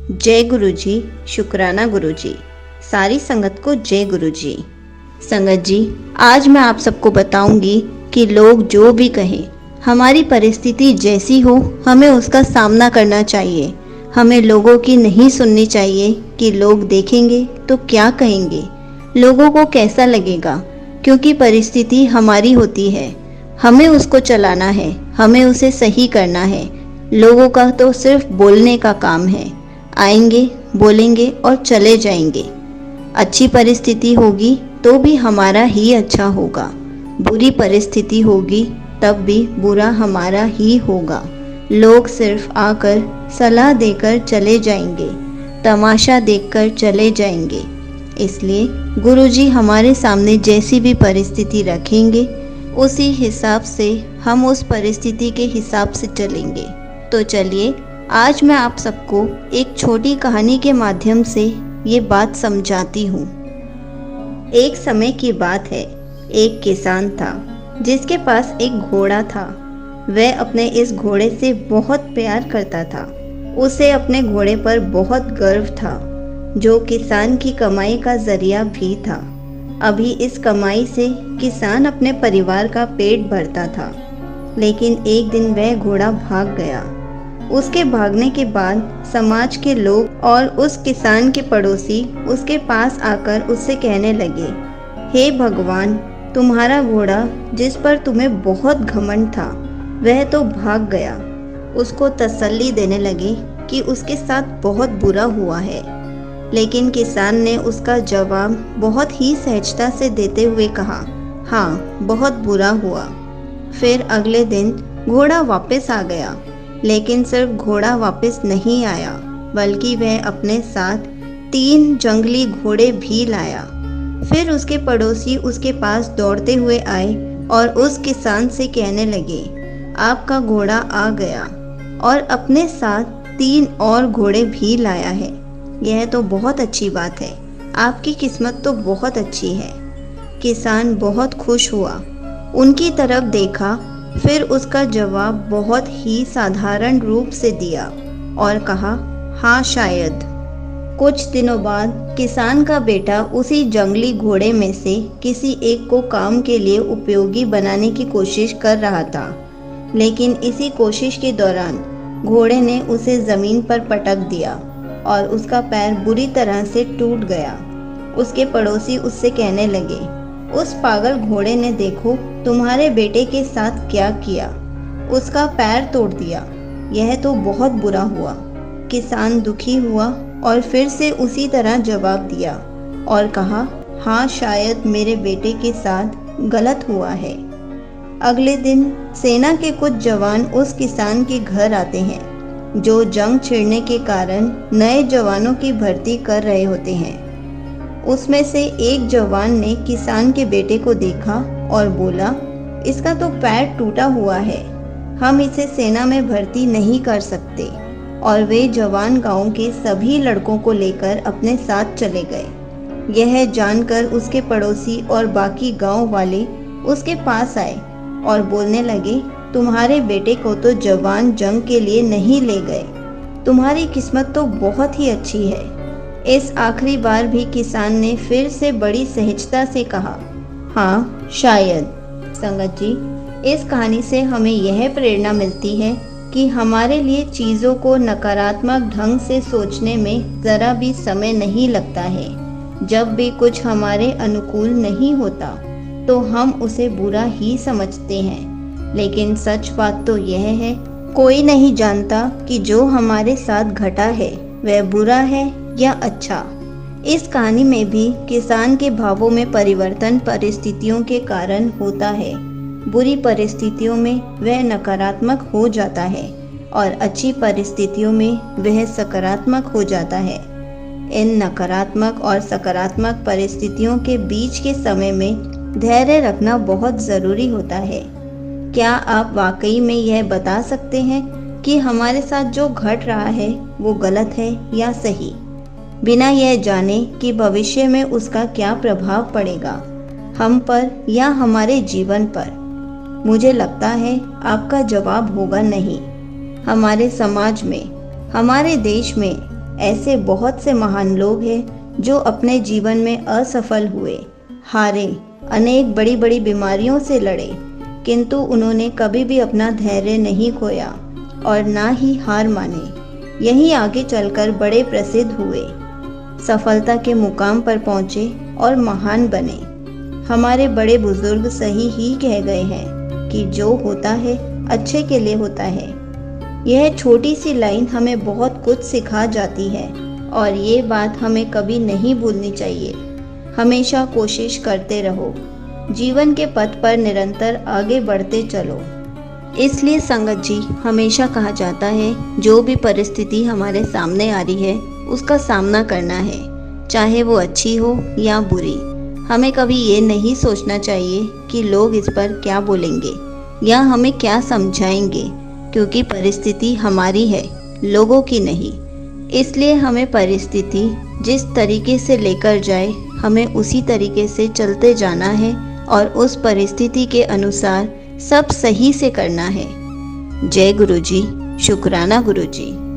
जय गुरु जी। शुक्राना गुरु जी। सारी संगत को जय गुरु जी। संगत जी, आज मैं आप सबको बताऊंगी कि लोग जो भी कहें, हमारी परिस्थिति जैसी हो हमें उसका सामना करना चाहिए। हमें लोगों की नहीं सुननी चाहिए कि लोग देखेंगे तो क्या कहेंगे, लोगों को कैसा लगेगा, क्योंकि परिस्थिति हमारी होती है। हमें उसको चलाना है, हमें उसे सही करना है। लोगों का तो सिर्फ बोलने का काम है, आएंगे, बोलेंगे और चले जाएंगे। अच्छी परिस्थिति होगी तो भी हमारा ही अच्छा होगा, बुरी परिस्थिति होगी तब भी बुरा हमारा ही होगा। लोग सिर्फ आकर सलाह देकर चले जाएंगे, तमाशा देखकर चले जाएंगे। इसलिए गुरुजी हमारे सामने जैसी भी परिस्थिति रखेंगे, उसी हिसाब से हम उस परिस्थिति के हिसाब से चलेंगे। तो चलिए, आज मैं आप सबको एक छोटी कहानी के माध्यम से ये बात समझाती हूँ। एक समय की बात है, एक किसान था जिसके पास एक घोड़ा था। वह अपने इस घोड़े से बहुत प्यार करता था। उसे अपने घोड़े पर बहुत गर्व था, जो किसान की कमाई का जरिया भी था। अभी इस कमाई से किसान अपने परिवार का पेट भरता था। लेकिन एक दिन वह घोड़ा भाग गया। उसके भागने के बाद समाज के लोग और उस किसान के पड़ोसी उसके पास आकर उससे कहने लगे, हे भगवान, तुम्हारा घोड़ा जिस पर तुम्हें बहुत घमंड था वह तो भाग गया। उसको तसल्ली देने लगे कि उसके साथ बहुत बुरा हुआ है। लेकिन किसान ने उसका जवाब बहुत ही सहजता से देते हुए कहा, हाँ, बहुत बुरा हुआ। फिर अगले दिन घोड़ा वापस आ गया। लेकिन सिर्फ घोड़ा वापस नहीं आया, बल्कि वह अपने साथ 3 जंगली घोड़े भी लाया। फिर उसके पड़ोसी उसके पास दौड़ते हुए आए और उस किसान से कहने लगे, आपका घोड़ा आ गया और अपने साथ 3 और घोड़े भी लाया है। यह तो बहुत अच्छी बात है, आपकी किस्मत तो बहुत अच्छी है। किसान बहुत खुश हुआ, उनकी तरफ देखा, फिर उसका जवाब बहुत ही साधारण रूप से दिया और कहा, हाँ शायद। कुछ दिनों बाद किसान का बेटा उसी जंगली घोड़े में से किसी एक को काम के लिए उपयोगी बनाने की कोशिश कर रहा था। लेकिन इसी कोशिश के दौरान घोड़े ने उसे जमीन पर पटक दिया और उसका पैर बुरी तरह से टूट गया। उसके पड़ोसी उससे कहने लगे, उस पागल घोड़े ने देखो तुम्हारे बेटे के साथ क्या किया, उसका पैर तोड़ दिया। यह तो बहुत बुरा हुआ। किसान दुखी हुआ और फिर से उसी तरह जवाब दिया और कहा, हाँ शायद मेरे बेटे के साथ गलत हुआ है। अगले दिन सेना के कुछ जवान उस किसान के घर आते हैं, जो जंग छिड़ने के कारण नए जवानों की भर्ती कर रहे होते हैं। उसमें से एक जवान ने किसान के बेटे को देखा और बोला, इसका तो पैर टूटा हुआ है, हम इसे सेना में भर्ती नहीं कर सकते। और वे जवान गांव के सभी लड़कों को लेकर अपने साथ चले गए। यह जानकर उसके पड़ोसी और बाकी गांव वाले उसके पास आए और बोलने लगे, तुम्हारे बेटे को तो जवान जंग के लिए नहीं ले गए, तुम्हारी किस्मत तो बहुत ही अच्छी है। इस आखिरी बार भी किसान ने फिर से बड़ी सहजता से कहा, हाँ शायद। संगत जी, इस कहानी से हमें यह प्रेरणा मिलती है कि हमारे लिए चीज़ों को नकारात्मक ढंग से सोचने में ज़रा भी समय नहीं लगता है। जब भी कुछ हमारे अनुकूल नहीं होता तो हम उसे बुरा ही समझते हैं। लेकिन सच बात तो यह है, कोई नहीं जानता कि जो हमारे साथ घटा है वह बुरा है या अच्छा। इस कहानी में भी किसान के भावों में परिवर्तन परिस्थितियों के कारण होता है। बुरी परिस्थितियों में वह नकारात्मक हो जाता है और अच्छी परिस्थितियों में वह सकारात्मक हो जाता है। इन नकारात्मक और सकारात्मक परिस्थितियों के बीच के समय में धैर्य रखना बहुत ज़रूरी होता है। क्या आप वाकई में यह बता सकते हैं कि हमारे साथ जो घट रहा है वो गलत है या सही, बिना यह जाने कि भविष्य में उसका क्या प्रभाव पड़ेगा हम पर या हमारे जीवन पर? मुझे लगता है आपका जवाब होगा नहीं। हमारे समाज में, हमारे देश में ऐसे बहुत से महान लोग हैं जो अपने जीवन में असफल हुए, हारे, अनेक बड़ी बड़ी बीमारियों से लड़े, किंतु उन्होंने कभी भी अपना धैर्य नहीं खोया और ना ही हार माने। यही आगे चलकर बड़े प्रसिद्ध हुए, सफलता के मुकाम पर पहुँचे और महान बने। हमारे बड़े बुजुर्ग सही ही कह गए हैं कि जो होता है अच्छे के लिए होता है। यह छोटी सी लाइन हमें बहुत कुछ सिखा जाती है और ये बात हमें कभी नहीं भूलनी चाहिए। हमेशा कोशिश करते रहो, जीवन के पथ पर निरंतर आगे बढ़ते चलो। इसलिए संगत जी, हमेशा कहा जाता है जो भी परिस्थिति हमारे सामने आ रही है उसका सामना करना है, चाहे वो अच्छी हो या बुरी। हमें कभी ये नहीं सोचना चाहिए कि लोग इस पर क्या बोलेंगे या हमें क्या समझाएंगे, क्योंकि परिस्थिति हमारी है, लोगों की नहीं। इसलिए हमें परिस्थिति जिस तरीके से लेकर जाए हमें उसी तरीके से चलते जाना है और उस परिस्थिति के अनुसार सब सही से करना है। जय गुरु जी, शुक्राना गुरु जी।